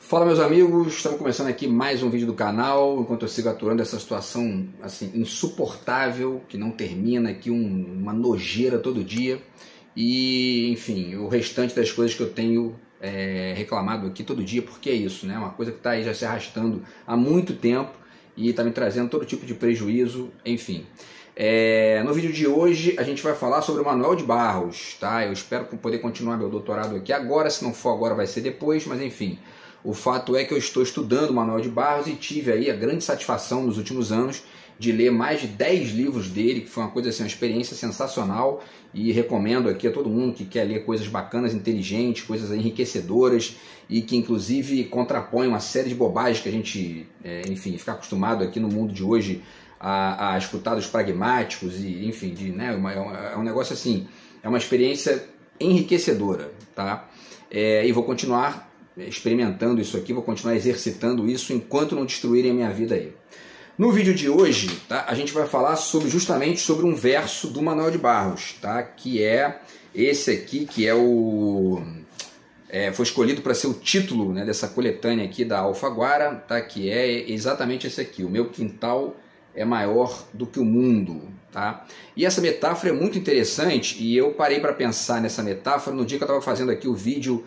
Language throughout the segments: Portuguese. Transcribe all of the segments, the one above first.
Fala, meus amigos, estamos começando aqui mais um vídeo do canal, enquanto eu sigo aturando essa situação assim insuportável, que não termina aqui, uma nojeira todo dia, e enfim, o restante das coisas que eu tenho reclamado aqui todo dia, porque é isso, né? Uma coisa que está aí já se arrastando há muito tempo e está me trazendo todo tipo de prejuízo, enfim. No vídeo de hoje a gente vai falar sobre o Manuel de Barros, tá? Eu espero poder continuar meu doutorado aqui agora, se não for agora vai ser depois, mas enfim. O fato é que eu estou estudando o Manuel de Barros e tive aí a grande satisfação nos últimos anos de ler mais de 10 livros dele, que foi uma coisa assim, uma experiência sensacional, e recomendo aqui a todo mundo que quer ler coisas bacanas, inteligentes, coisas enriquecedoras e que inclusive contrapõem uma série de bobagens que a gente, enfim, fica acostumado aqui no mundo de hoje a escutar dos pragmáticos e enfim, é um negócio assim, é uma experiência enriquecedora, tá? E vou continuar experimentando isso aqui, vou continuar exercitando isso enquanto não destruírem a minha vida aí. No vídeo de hoje, tá, a gente vai falar justamente sobre um verso do Manuel de Barros, tá, que é esse aqui, que foi escolhido para ser o título, né, dessa coletânea aqui da Alfaguara, tá, que é exatamente esse aqui: o meu quintal é maior do que o mundo. Tá? E essa metáfora é muito interessante, e eu parei para pensar nessa metáfora no dia que eu estava fazendo aqui o vídeo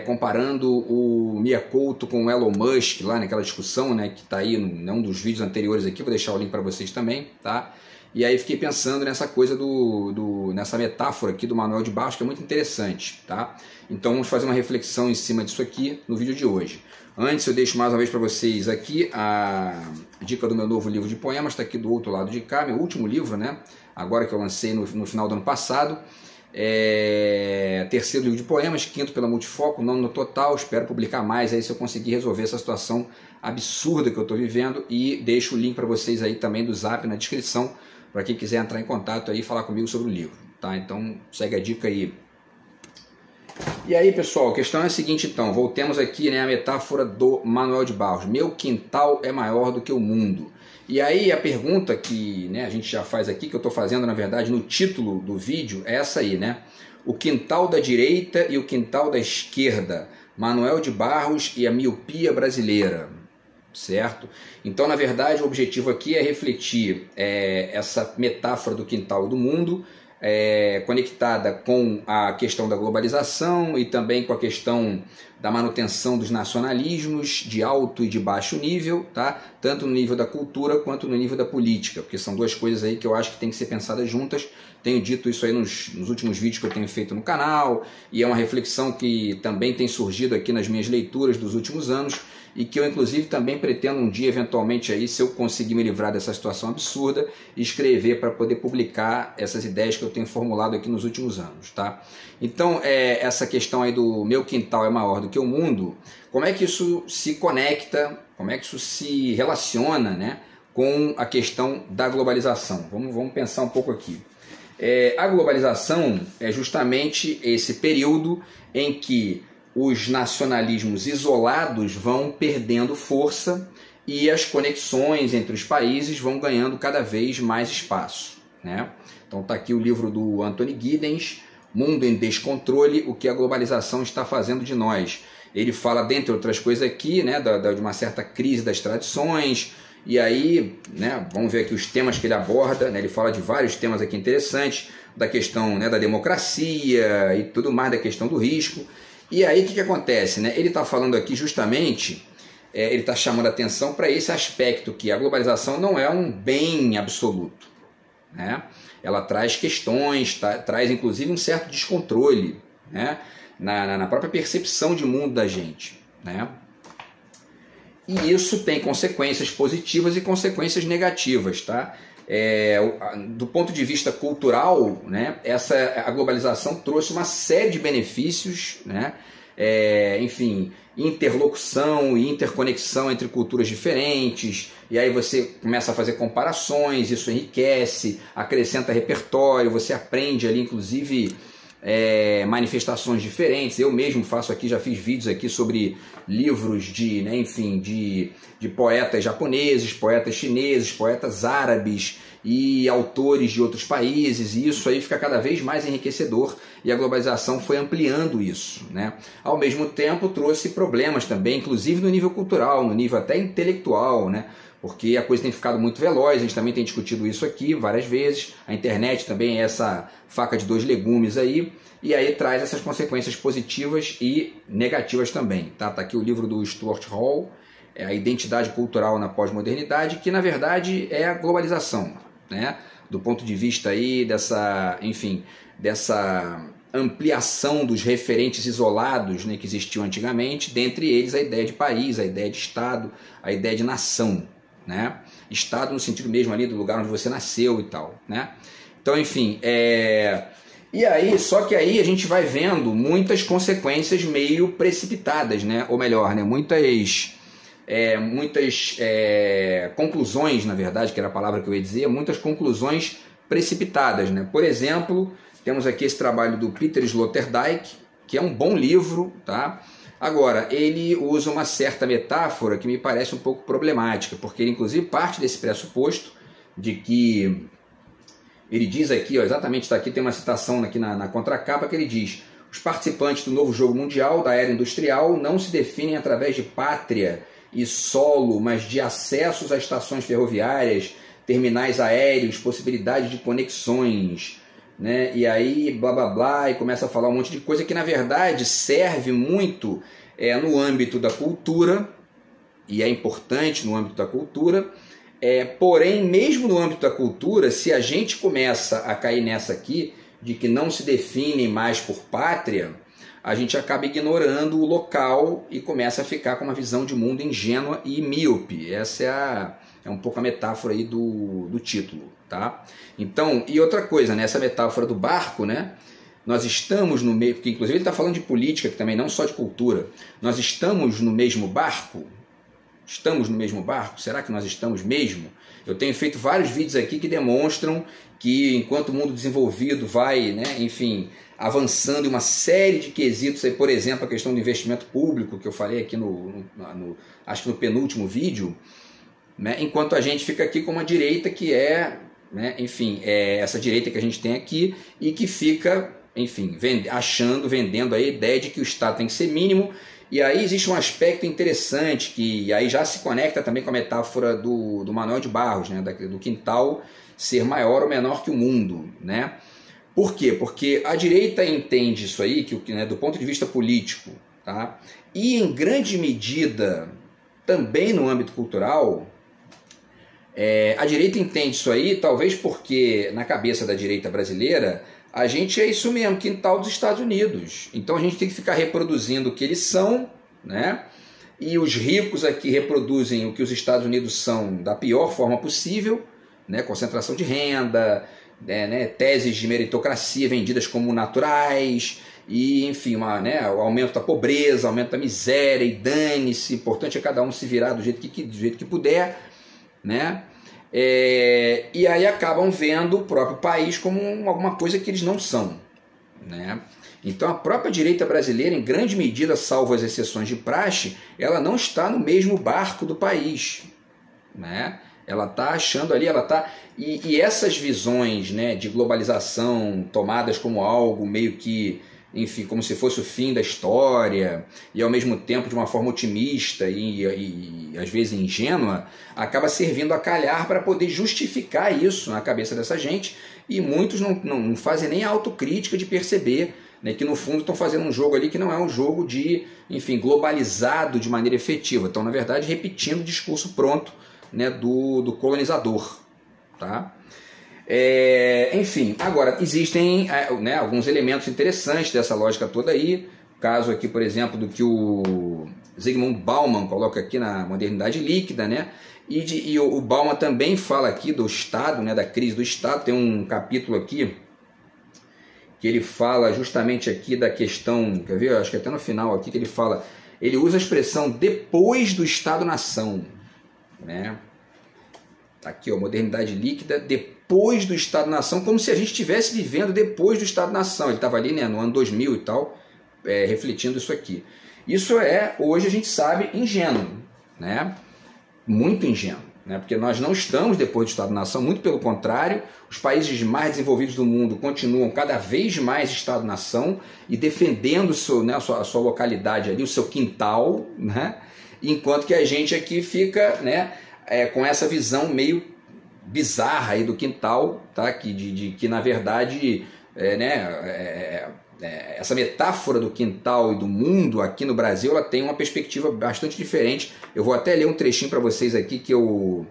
comparando o Mia Couto com o Elon Musk, lá naquela discussão, né, que está aí num dos vídeos anteriores aqui, vou deixar o link para vocês também, tá? E aí fiquei pensando nessa coisa nessa metáfora aqui do Manuel de Barros, que é muito interessante, tá? Então vamos fazer uma reflexão em cima disso aqui no vídeo de hoje. Antes eu deixo mais uma vez para vocês aqui a dica do meu novo livro de poemas, está aqui do outro lado de cá, meu último livro, né? Agora que eu lancei no final do ano passado. Terceiro livro de poemas, quinto pela Multifoco, nono no total. Espero publicar mais aí se eu conseguir resolver essa situação absurda que eu estou vivendo, e deixo o link para vocês aí também do Zap na descrição, para quem quiser entrar em contato aí e falar comigo sobre o livro, tá? Então segue a dica aí. E aí, pessoal, a questão é a seguinte, então, voltemos aqui, né, a metáfora do Manuel de Barros: meu quintal é maior do que o mundo. E aí a pergunta que, né, a gente já faz aqui, que eu estou fazendo na verdade no título do vídeo, é essa aí, né? O quintal da direita e o quintal da esquerda, Manuel de Barros e a miopia brasileira, certo? Então, na verdade, o objetivo aqui é refletir essa metáfora do quintal do mundo, conectada com a questão da globalização e também com a questão da manutenção dos nacionalismos de alto e de baixo nível, tá? Tanto no nível da cultura quanto no nível da política, porque são duas coisas aí que eu acho que tem que ser pensadas juntas. Tenho dito isso aí nos últimos vídeos que eu tenho feito no canal, e é uma reflexão que também tem surgido aqui nas minhas leituras dos últimos anos, e que eu inclusive também pretendo um dia, eventualmente, aí, se eu conseguir me livrar dessa situação absurda, escrever para poder publicar essas ideias que eu tenho formulado aqui nos últimos anos, tá? Então, essa questão aí do meu quintal é maior do que o mundo, como é que isso se conecta, como é que isso se relaciona, né, com a questão da globalização? Vamos pensar um pouco aqui. A globalização é justamente esse período em que os nacionalismos isolados vão perdendo força e as conexões entre os países vão ganhando cada vez mais espaço, né? Então está aqui o livro do Anthony Giddens, Mundo em Descontrole, o que a globalização está fazendo de nós. Ele fala, dentre outras coisas aqui, né, de uma certa crise das tradições, e aí, né, vamos ver aqui os temas que ele aborda, né? Ele fala de vários temas aqui interessantes, da questão, né, da democracia e tudo mais, da questão do risco. E aí o que acontece, né? Ele está falando aqui justamente, ele está chamando a atenção para esse aspecto, que a globalização não é um bem absoluto, né? Ela traz questões, traz inclusive um certo descontrole, né, na própria percepção de mundo da gente, né? E isso tem consequências positivas e consequências negativas, tá? Do ponto de vista cultural, né, a globalização trouxe uma série de benefícios, né? Enfim, interlocução e interconexão entre culturas diferentes, e aí você começa a fazer comparações, isso enriquece, acrescenta repertório, você aprende ali inclusive manifestações diferentes. Eu mesmo faço aqui, já fiz vídeos aqui sobre livros de, né, enfim, de poetas japoneses, poetas chineses, poetas árabes e autores de outros países, e isso aí fica cada vez mais enriquecedor, e a globalização foi ampliando isso, né? Ao mesmo tempo trouxe problemas também, inclusive no nível cultural, no nível até intelectual, né? Porque a coisa tem ficado muito veloz, a gente também tem discutido isso aqui várias vezes, a internet também é essa faca de dois legumes aí, e aí traz essas consequências positivas e negativas também. Tá aqui o livro do Stuart Hall, a identidade cultural na pós-modernidade, que na verdade é a globalização, né? Do ponto de vista aí dessa, enfim, dessa ampliação dos referentes isolados, né, que existiam antigamente, dentre eles a ideia de país, a ideia de Estado, a ideia de nação, né? Estado no sentido mesmo ali do lugar onde você nasceu e tal, né? Então, enfim, e aí, só que aí a gente vai vendo muitas consequências meio precipitadas, né? Ou melhor, né? Muitas conclusões, na verdade, que era a palavra que eu ia dizer, muitas conclusões precipitadas, né? Por exemplo, temos aqui esse trabalho do Peter Sloterdijk, que é um bom livro, tá? Agora, ele usa uma certa metáfora que me parece um pouco problemática, porque ele inclusive parte desse pressuposto de que ele diz aqui, ó, exatamente está aqui, tem uma citação aqui na contracapa que ele diz: os participantes do novo jogo mundial da era industrial não se definem através de pátria e solo, mas de acessos a estações ferroviárias, terminais aéreos, possibilidade de conexões, né? E aí blá blá blá, e começa a falar um monte de coisa que na verdade serve muito no âmbito da cultura, e é importante no âmbito da cultura, porém mesmo no âmbito da cultura, se a gente começa a cair nessa aqui, de que não se define mais por pátria, a gente acaba ignorando o local e começa a ficar com uma visão de mundo ingênua e míope. Essa é um pouco a metáfora aí do título, tá? Então, e outra coisa, né? Essa metáfora do barco, né? Nós estamos no meio, porque inclusive ele está falando de política, que também não só de cultura. Nós estamos no mesmo barco? Estamos no mesmo barco? Será que nós estamos mesmo? Eu tenho feito vários vídeos aqui que demonstram que enquanto o mundo desenvolvido vai, né, enfim, avançando em uma série de quesitos, aí, por exemplo, a questão do investimento público, que eu falei aqui acho que no penúltimo vídeo, né, enquanto a gente fica aqui com uma direita que né, enfim, essa direita que a gente tem aqui e que fica, enfim, vendendo a ideia de que o Estado tem que ser mínimo. E aí existe um aspecto interessante que aí já se conecta também com a metáfora do Manuel de Barros, né, do quintal ser maior ou menor que o mundo, né? Por quê? Porque a direita entende isso aí, né, do ponto de vista político, tá? E em grande medida também no âmbito cultural, a direita entende isso aí, talvez porque na cabeça da direita brasileira a gente é isso mesmo, quintal dos Estados Unidos. Então a gente tem que ficar reproduzindo o que eles são, né? E os ricos aqui reproduzem o que os Estados Unidos são da pior forma possível, né? Concentração de renda, né? Teses de meritocracia vendidas como naturais, e enfim, o aumento da pobreza, aumento da miséria, e dane-se, o importante é cada um se virar do jeito que puder, né? E aí acabam vendo o próprio país como alguma coisa que eles não são, né? Então a própria direita brasileira, em grande medida, salvo as exceções de praxe, ela não está no mesmo barco do país, né? Ela está achando ali, e essas visões, né, de globalização tomadas como algo meio que, enfim, como se fosse o fim da história, e ao mesmo tempo de uma forma otimista e às vezes ingênua, acaba servindo a calhar para poder justificar isso na cabeça dessa gente, e muitos não fazem nem a autocrítica de perceber, né, que no fundo estão fazendo um jogo ali que não é um jogo de, enfim, globalizado de maneira efetiva. Estão, na verdade, repetindo o discurso pronto, né, do colonizador, tá? Enfim, agora existem, né, alguns elementos interessantes dessa lógica toda aí. Caso aqui, por exemplo, do que o Zygmunt Bauman coloca aqui na Modernidade Líquida, né? E o Bauman também fala aqui do Estado, né, da crise do Estado. Tem um capítulo aqui que ele fala justamente aqui da questão, quer ver? Acho que até no final aqui que ele usa a expressão depois do Estado-nação, né? Tá aqui, ó, modernidade líquida depois do Estado-nação, como se a gente estivesse vivendo depois do Estado-nação. Ele estava ali, né, no ano 2000 e tal, refletindo isso aqui. Isso é, hoje a gente sabe, ingênuo, né? Muito ingênuo, né? Porque nós não estamos depois do Estado-nação, muito pelo contrário, os países mais desenvolvidos do mundo continuam cada vez mais Estado-nação e defendendo o seu, né, a sua localidade ali, o seu quintal, né? Enquanto que a gente aqui fica, né, com essa visão meio bizarra aí do quintal, tá? Que na verdade, essa metáfora do quintal e do mundo aqui no Brasil, ela tem uma perspectiva bastante diferente. Eu vou até ler um trechinho para vocês aqui que eu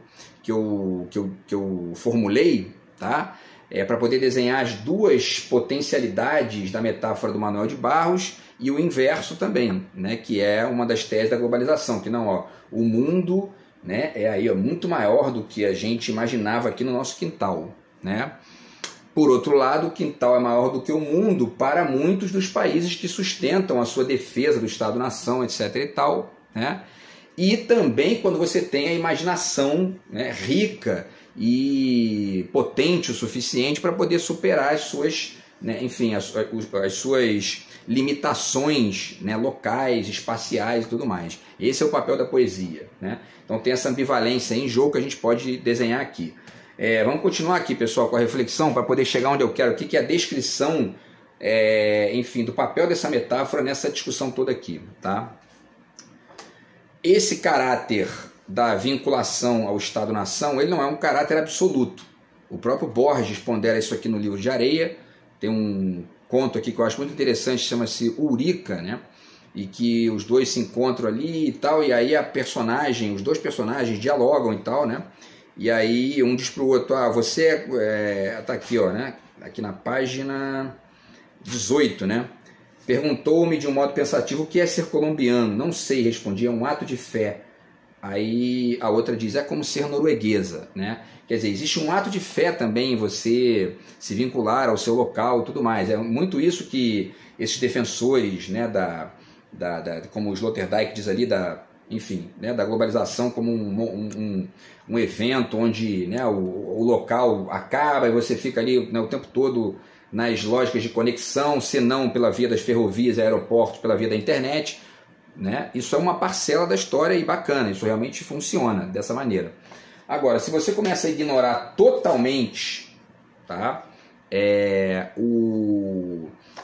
formulei, tá? Para poder desenhar as duas potencialidades da metáfora do Manuel de Barros e o inverso também, né? Que é uma das teses da globalização, que não, ó, o mundo, né, é aí, ó, muito maior do que a gente imaginava aqui no nosso quintal, né? Por outro lado, o quintal é maior do que o mundo para muitos dos países que sustentam a sua defesa do Estado-nação, etc. e tal, né? E também quando você tem a imaginação, né, rica e potente o suficiente para poder superar as suas, né, enfim, as suas limitações, né, locais, espaciais e tudo mais. Esse é o papel da poesia, né? Então tem essa ambivalência em jogo que a gente pode desenhar aqui. Vamos continuar aqui, pessoal, com a reflexão para poder chegar onde eu quero aqui, que é a descrição, enfim, do papel dessa metáfora nessa discussão toda aqui, tá? Esse caráter da vinculação ao Estado-nação, ele não é um caráter absoluto. O próprio Borges pondera isso aqui no livro de Areia. Tem um conto aqui que eu acho muito interessante, chama-se Eurica, né? E que os dois se encontram ali e tal, e aí os dois personagens dialogam e tal, né? E aí um diz pro outro, você tá aqui, ó, né? Aqui na página 18, né? Perguntou-me de um modo pensativo o que é ser colombiano. Não sei, respondi, é um ato de fé. Aí a outra diz, é como ser norueguesa, né? Quer dizer, existe um ato de fé também em você se vincular ao seu local e tudo mais. É muito isso que esses defensores, né, como o Sloterdijk diz ali, enfim, né, da globalização como um evento onde, né, o local acaba e você fica ali, né, o tempo todo nas lógicas de conexão, se não pela via das ferrovias e aeroportos, pela via da internet, né? Isso é uma parcela da história e bacana, isso realmente funciona dessa maneira. Agora, se você começa a ignorar totalmente, tá,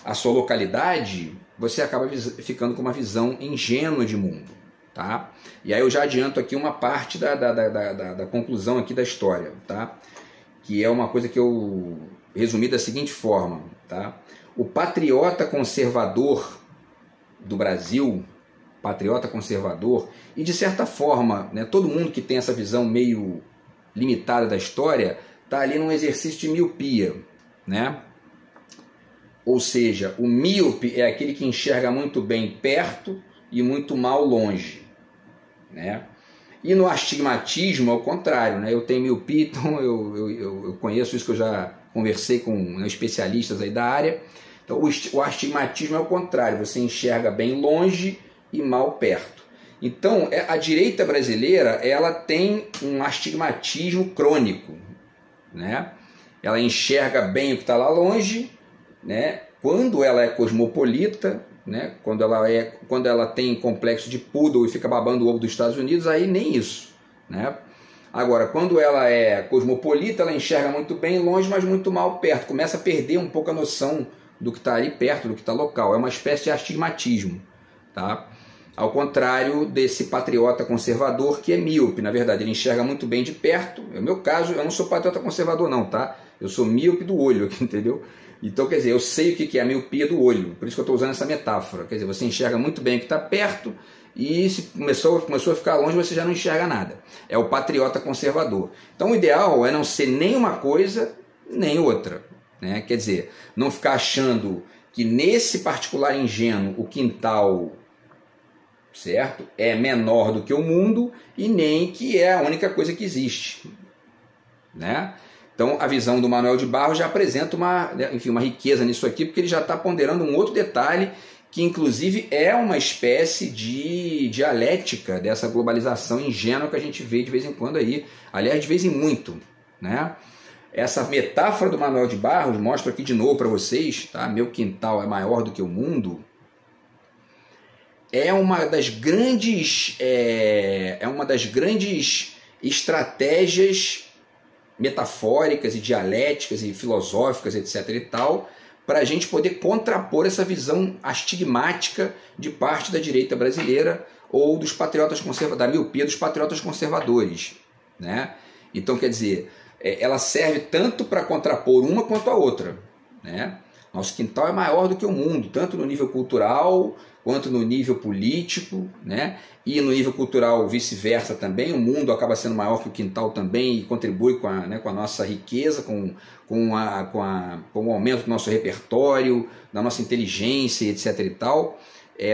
a sua localidade, você acaba ficando com uma visão ingênua de mundo, tá? E aí eu já adianto aqui uma parte da conclusão aqui da história, tá? Que é uma coisa que eu resumi da seguinte forma, tá? O patriota conservador do Brasil, patriota conservador, e de certa forma, né, todo mundo que tem essa visão meio limitada da história, está ali num exercício de miopia, né? Ou seja, o míope é aquele que enxerga muito bem perto e muito mal longe, né? E no astigmatismo, ao contrário, né? Eu tenho miopia, então eu conheço isso, que eu já conversei com, né, especialistas aí da área. Então o astigmatismo é o contrário, você enxerga bem longe e mal perto. Então a direita brasileira, ela tem um astigmatismo crônico, né? Ela enxerga bem o que está lá longe, né? Quando ela é cosmopolita, né? Quando ela tem complexo de poodle e fica babando o ovo dos Estados Unidos, aí nem isso, né? Agora, quando ela é cosmopolita, ela enxerga muito bem longe, mas muito mal perto. Começa a perder um pouco a noção do que está ali perto, do que está local. É uma espécie de astigmatismo, tá? Ao contrário desse patriota conservador que é míope. Na verdade, ele enxerga muito bem de perto. No meu caso, eu não sou patriota conservador não, tá? Eu sou míope do olho aqui, entendeu? Então, quer dizer, eu sei o que é a miopia do olho. Por isso que eu estou usando essa metáfora. Quer dizer, você enxerga muito bem o que está perto e se começou a ficar longe, você já não enxerga nada. É o patriota conservador. Então, o ideal é não ser nem uma coisa, nem outra, né? Quer dizer, não ficar achando que nesse particular ingênuo o quintal, certo, é menor do que o mundo e nem que é a única coisa que existe, né? Então a visão do Manuel de Barros já apresenta uma riqueza nisso aqui, porque ele já está ponderando um outro detalhe que inclusive é uma espécie de dialética dessa globalização ingênua que a gente vê de vez em quando aí, aliás, de vez em muito, né? Essa metáfora do Manuel de Barros, mostro aqui de novo para vocês, tá? Meu quintal é maior do que o mundo, é uma das grandes estratégias metafóricas e dialéticas e filosóficas, etc. e tal, para a gente poder contrapor essa visão astigmática de parte da direita brasileira ou dos patriotas da miopia dos patriotas conservadores, né? Então, quer dizer, ela serve tanto para contrapor uma quanto a outra, né? Nosso quintal é maior do que o mundo, tanto no nível cultural quanto no nível político, né? E no nível cultural vice-versa também, o mundo acaba sendo maior que o quintal também e contribui com a nossa riqueza, com o aumento do nosso repertório, da nossa inteligência, etc. e tal,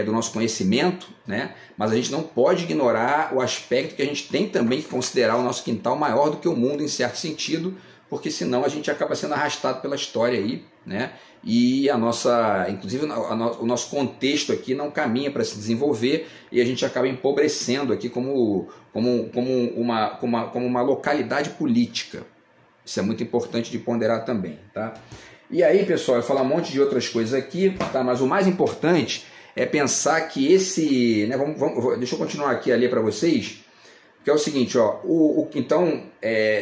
do nosso conhecimento, né? Mas a gente não pode ignorar o aspecto que a gente tem também que considerar o nosso quintal maior do que o mundo em certo sentido, porque senão a gente acaba sendo arrastado pela história aí, né? E inclusive o nosso contexto aqui não caminha para se desenvolver e a gente acaba empobrecendo aqui como uma localidade política. Isso é muito importante de ponderar também, tá? E aí, pessoal, eu vou falar um monte de outras coisas aqui, tá? Mas o mais importante é pensar que esse, né, deixa eu continuar aqui a ler para vocês, que é o seguinte, ó, então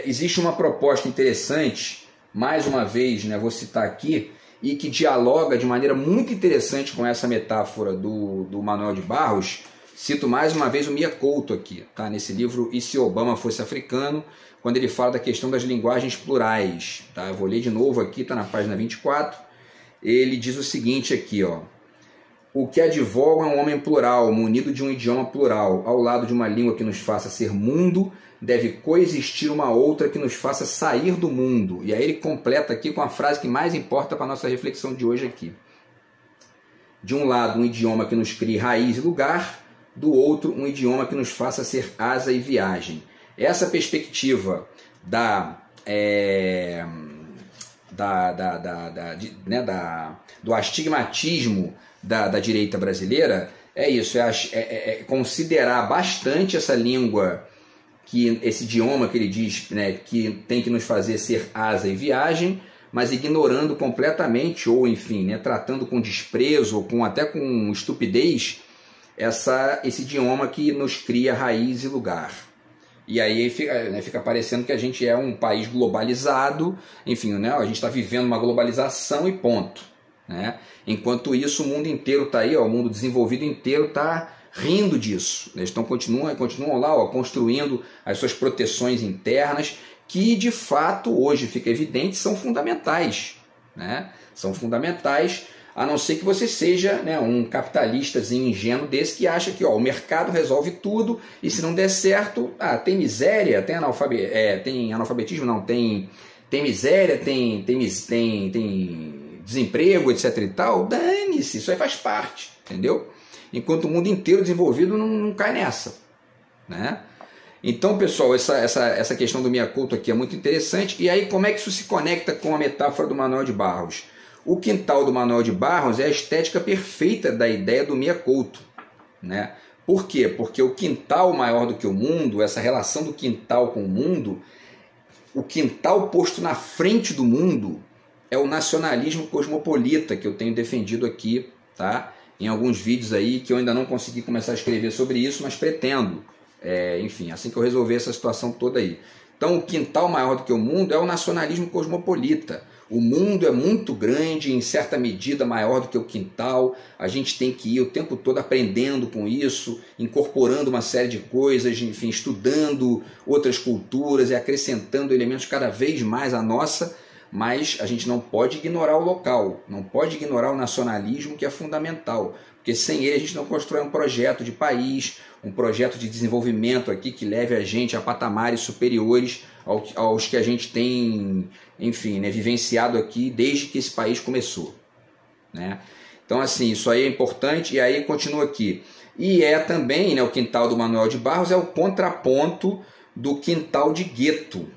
existe uma proposta interessante, mais uma vez, né, vou citar aqui, e que dialoga de maneira muito interessante com essa metáfora do Manuel de Barros. Cito mais uma vez o Mia Couto aqui, tá? Nesse livro E se Obama fosse africano, quando ele fala da questão das linguagens plurais, tá? Eu vou ler de novo aqui, está na página 24. Ele diz o seguinte aqui, ó: o que advoga é um homem plural, munido de um idioma plural, ao lado de uma língua que nos faça ser mundo, deve coexistir uma outra que nos faça sair do mundo. E aí ele completa aqui com a frase que mais importa para a nossa reflexão de hoje aqui. De um lado, um idioma que nos crie raiz e lugar, do outro, um idioma que nos faça ser asa e viagem. Essa perspectiva do astigmatismo da direita brasileira é isso, é considerar bastante essa língua, esse idioma que ele diz, né, que tem que nos fazer ser asa e viagem, mas ignorando completamente, ou enfim, né, tratando com desprezo, ou até com estupidez, esse idioma que nos cria raiz e lugar. E aí fica parecendo que a gente é um país globalizado, enfim, né, a gente está vivendo uma globalização e ponto, né? Enquanto isso, o mundo inteiro está aí, ó, o mundo desenvolvido inteiro está rindo disso. Eles continuam lá, ó, construindo as suas proteções internas, que de fato hoje fica evidente são fundamentais, né? São fundamentais, a não ser que você seja, né, um capitalistazinho ingênuo desse que acha que, ó, o mercado resolve tudo e se não der certo, tem miséria, tem analfabetismo, não, tem miséria, tem desemprego, etc e tal, dane-se, isso aí faz parte, entendeu? Enquanto o mundo inteiro desenvolvido não cai nessa, né? Então, pessoal, essa questão do Mia Couto aqui é muito interessante. E aí, como é que isso se conecta com a metáfora do Manuel de Barros? O quintal do Manuel de Barros é a estética perfeita da ideia do Mia Couto, né? Por quê? Porque o quintal maior do que o mundo, essa relação do quintal com o mundo, o quintal posto na frente do mundo é o nacionalismo cosmopolita que eu tenho defendido aqui, tá? Em alguns vídeos aí que eu ainda não consegui começar a escrever sobre isso, mas pretendo. Enfim, assim que eu resolver essa situação toda aí. Então, o quintal maior do que o mundo é o nacionalismo cosmopolita. O mundo é muito grande, em certa medida maior do que o quintal. A gente tem que ir o tempo todo aprendendo com isso, incorporando uma série de coisas, enfim, estudando outras culturas e acrescentando elementos cada vez mais à nossa. Mas a gente não pode ignorar o local, não pode ignorar o nacionalismo, que é fundamental, porque sem ele a gente não constrói um projeto de país, um projeto de desenvolvimento aqui que leve a gente a patamares superiores aos que a gente tem, enfim, né, vivenciado aqui desde que esse país começou, né? Então, assim, isso aí é importante. E aí continua aqui. E também, né, o quintal do Manuel de Barros é o contraponto do quintal de Gueto,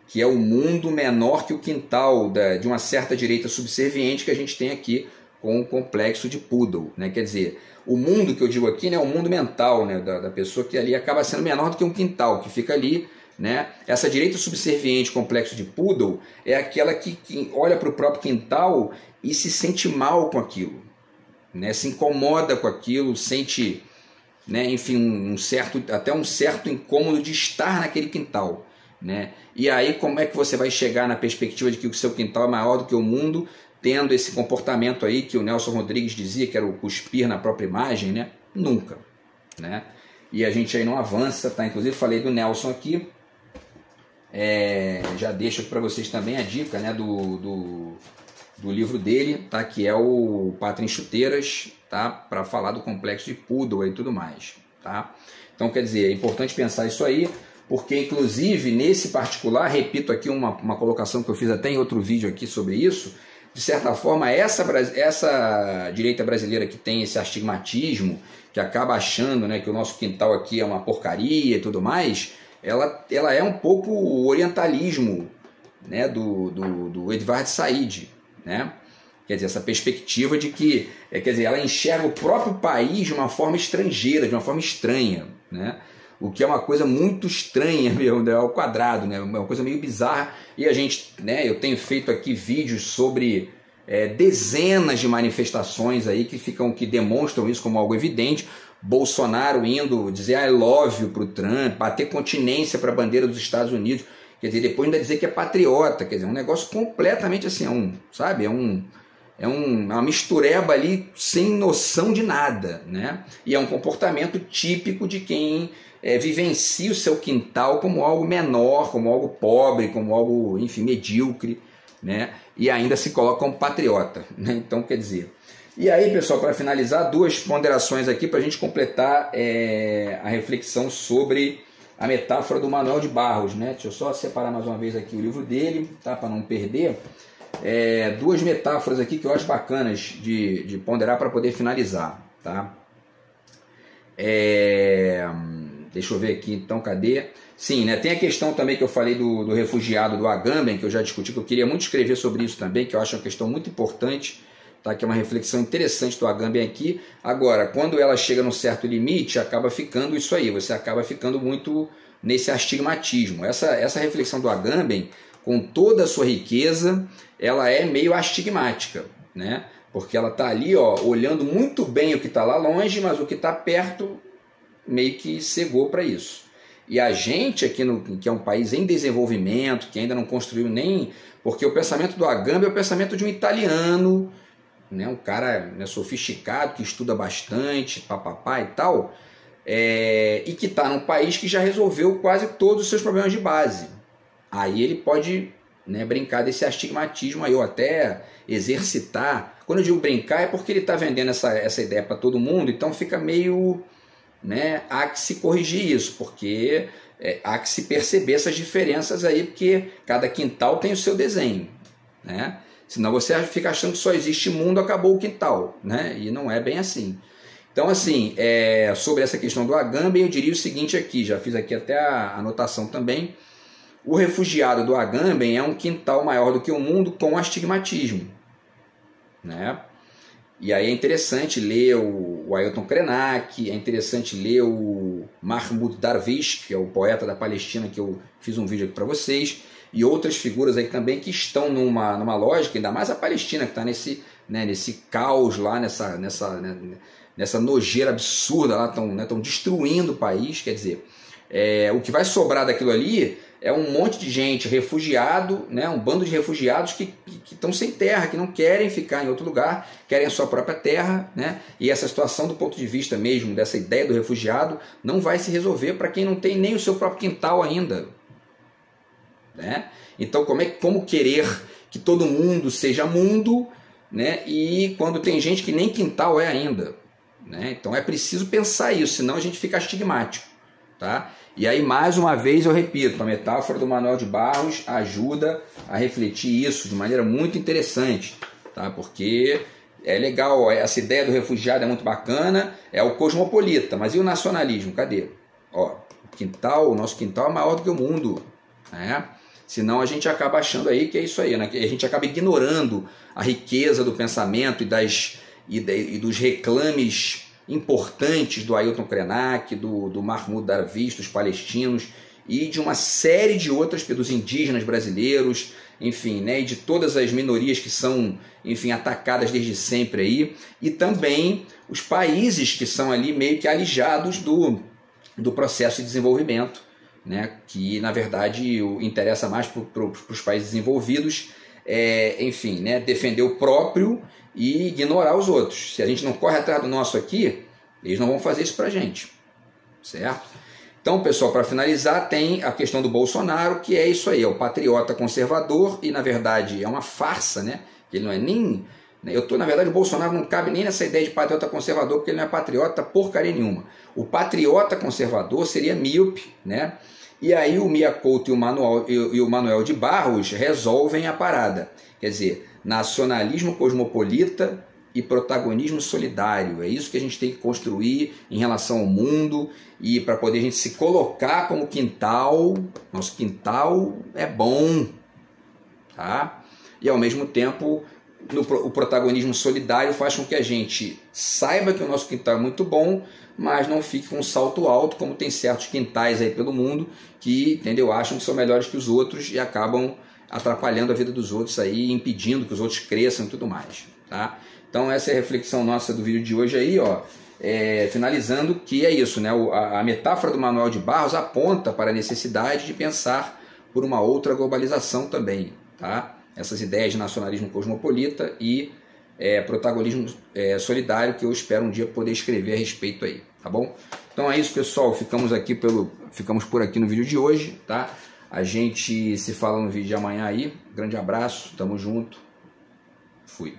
que é o mundo menor que o quintal de uma certa direita subserviente que a gente tem aqui com o complexo de Poodle, né? Quer dizer, o mundo que eu digo aqui, né, é o mundo mental, né, da pessoa, que ali acaba sendo menor do que um quintal, que fica ali, né? Essa direita subserviente, complexo de Poodle, é aquela que olha para o próprio quintal e se sente mal com aquilo, né? Se incomoda com aquilo, sente, né, enfim, até um certo incômodo de estar naquele quintal, né? E aí como é que você vai chegar na perspectiva de que o seu quintal é maior do que o mundo, tendo esse comportamento aí que o Nelson Rodrigues dizia que era o cuspir na própria imagem, né? Nunca, né? E a gente aí não avança, tá? Inclusive falei do Nelson aqui, já deixo aqui para vocês também a dica, né, do livro dele, tá? Que é o Pátria em Chuteiras, tá? Para falar do complexo de Poodle e tudo mais, tá? Então, quer dizer, é importante pensar isso aí, porque inclusive nesse particular, repito aqui uma colocação que eu fiz até em outro vídeo aqui sobre isso, de certa forma essa direita brasileira que tem esse astigmatismo, que acaba achando, né, que o nosso quintal aqui é uma porcaria e tudo mais, ela é um pouco o orientalismo, né, do Edward Said, né? Quer dizer, essa perspectiva de que, quer dizer, ela enxerga o próprio país de uma forma estrangeira, de uma forma estranha, né? O que é uma coisa muito estranha mesmo, ao quadrado, né? Uma coisa meio bizarra. E a gente, né, eu tenho feito aqui vídeos sobre dezenas de manifestações aí que demonstram isso como algo evidente. Bolsonaro indo dizer I love you para o Trump, bater continência para a bandeira dos Estados Unidos, quer dizer, depois ainda dizer que é patriota, quer dizer, um negócio completamente assim, sabe, é uma mistureba ali sem noção de nada, né? E é um comportamento típico de quem vivencia o seu quintal como algo menor, como algo pobre, como algo, enfim, medíocre, né? E ainda se coloca como patriota, né? Então, quer dizer... E aí, pessoal, para finalizar, duas ponderações aqui para a gente completar a reflexão sobre a metáfora do Manuel de Barros, né? Deixa eu só separar mais uma vez aqui o livro dele, tá? Para não perder. Duas metáforas aqui que eu acho bacanas de ponderar para poder finalizar, tá? Deixa eu ver aqui, então, cadê? Sim, né? Tem a questão também que eu falei do refugiado do Agamben, que eu já discuti, que eu queria muito escrever sobre isso também, que eu acho uma questão muito importante, tá? Que é uma reflexão interessante do Agamben aqui. Agora, quando ela chega num certo limite, acaba ficando isso aí, você acaba ficando muito nesse astigmatismo. Essa reflexão do Agamben, com toda a sua riqueza, ela é meio astigmática, né? Porque ela está ali, ó, olhando muito bem o que está lá longe, mas o que está perto meio que cegou para isso. E a gente aqui, que é um país em desenvolvimento, que ainda não construiu nem... Porque o pensamento do Agamben é o pensamento de um italiano, né? Um cara, né, sofisticado, que estuda bastante, papapá e tal, e que está num país que já resolveu quase todos os seus problemas de base. Aí ele pode, né, brincar desse astigmatismo aí, ou até exercitar. Quando eu digo brincar é porque ele está vendendo essa ideia para todo mundo, então fica meio... né, há que se corrigir isso, porque há que se perceber essas diferenças aí, porque cada quintal tem o seu desenho, né? Senão você fica achando que só existe mundo, acabou o quintal, né? E não é bem assim. Então, assim, sobre essa questão do Agamben, eu diria o seguinte aqui, já fiz aqui até a anotação também. O refugiado do Agamben é um quintal maior do que o mundo com astigmatismo, né? E aí é interessante ler o Ailton Krenak, é interessante ler o Mahmoud Darwish, que é o poeta da Palestina, que eu fiz um vídeo aqui para vocês, e outras figuras aí também que estão numa lógica, ainda mais a Palestina, que está nesse caos lá, nessa nojeira absurda lá, estão destruindo o país. Quer dizer, o que vai sobrar daquilo ali é um monte de gente refugiado, né, um bando de refugiados que estão sem terra, que não querem ficar em outro lugar, querem a sua própria terra, né? E essa situação, do ponto de vista mesmo dessa ideia do refugiado, não vai se resolver para quem não tem nem o seu próprio quintal ainda, né? Então, como querer que todo mundo seja mundo, né? E quando tem gente que nem quintal é ainda, né? Então é preciso pensar isso, senão a gente fica estigmático, tá? E aí, mais uma vez, eu repito, a metáfora do Manuel de Barros ajuda a refletir isso de maneira muito interessante, tá? Porque é legal, essa ideia do refugiado é muito bacana, é o cosmopolita, mas e o nacionalismo? Cadê? Ó, o nosso quintal é maior do que o mundo, né? Senão a gente acaba achando aí que é isso aí, né? A gente acaba ignorando a riqueza do pensamento e dos reclames importantes do Ailton Krenak, do Mahmoud Darwish, dos palestinos e de uma série de outras, dos indígenas brasileiros, enfim, né, e de todas as minorias que são, enfim, atacadas desde sempre aí, e também os países que são ali meio que alijados do processo de desenvolvimento, né, que na verdade interessa mais para os países desenvolvidos, enfim, né, defender o próprio e ignorar os outros. Se a gente não corre atrás do nosso aqui, eles não vão fazer isso para a gente, certo? Então, pessoal, para finalizar, tem a questão do Bolsonaro, que é isso aí, é o patriota conservador, e na verdade é uma farsa, né? Ele não é nem... na verdade, o Bolsonaro não cabe nem nessa ideia de patriota conservador, porque ele não é patriota porcaria nenhuma. O patriota conservador seria míope, né? E aí o Mia Couto e o Manuel de Barros resolvem a parada. Quer dizer, nacionalismo cosmopolita e protagonismo solidário. É isso que a gente tem que construir em relação ao mundo e para poder a gente se colocar como quintal. Nosso quintal é bom, tá? E ao mesmo tempo o protagonismo solidário faz com que a gente saiba que o nosso quintal é muito bom, mas não fique com um salto alto, como tem certos quintais aí pelo mundo que, entendeu, acham que são melhores que os outros e acabam atrapalhando a vida dos outros aí, impedindo que os outros cresçam e tudo mais, tá? Então essa é a reflexão nossa do vídeo de hoje aí, ó. Finalizando que é isso, né? A metáfora do Manuel de Barros aponta para a necessidade de pensar por uma outra globalização também, tá? Essas ideias de nacionalismo cosmopolita e protagonismo solidário, que eu espero um dia poder escrever a respeito aí, tá bom? Então é isso, pessoal, ficamos por aqui no vídeo de hoje, tá? A gente se fala no vídeo de amanhã aí, grande abraço, tamo junto, fui.